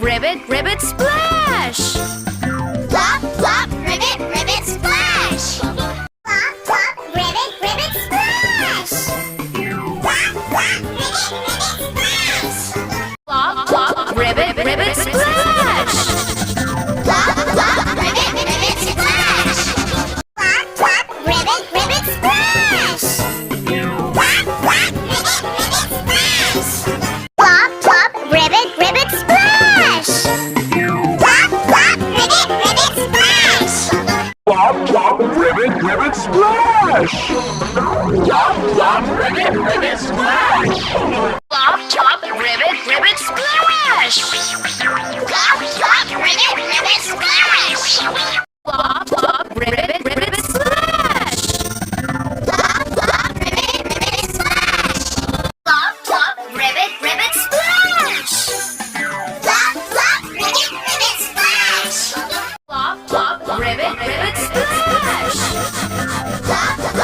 ribbit, ribbit, splash! Plop, plop, ribbit, ribbit, splash! Plop, plop, ribbit, ribbit, splash! Plop, plop, ribbit, ribbit, splash! Plop, plop, ribbit, ribbit, splash! Plop, plop, ribbit, ribbit, splash! Plop, plop, ribbit, ribbit, splash! Plop, plop, ribbit, ribbit, splash! Plop, plop, ribbit, ribbit, splash! Plop, plop, ribbit, ribbit, splash! Plop, plop, ribbit, ribbit, splash! Plop, plop, ribbit, ribbit, splash! Plop, plop, ribbit, ribbit, splash! Plop, plop, ribbit, ribbit, splash! Plop, plop, ribbit, ribbit, splash! Plop, plop, ribbit, ribbit, splash! Plop, plop, ribbit, ribbit, splash! Plop, plop,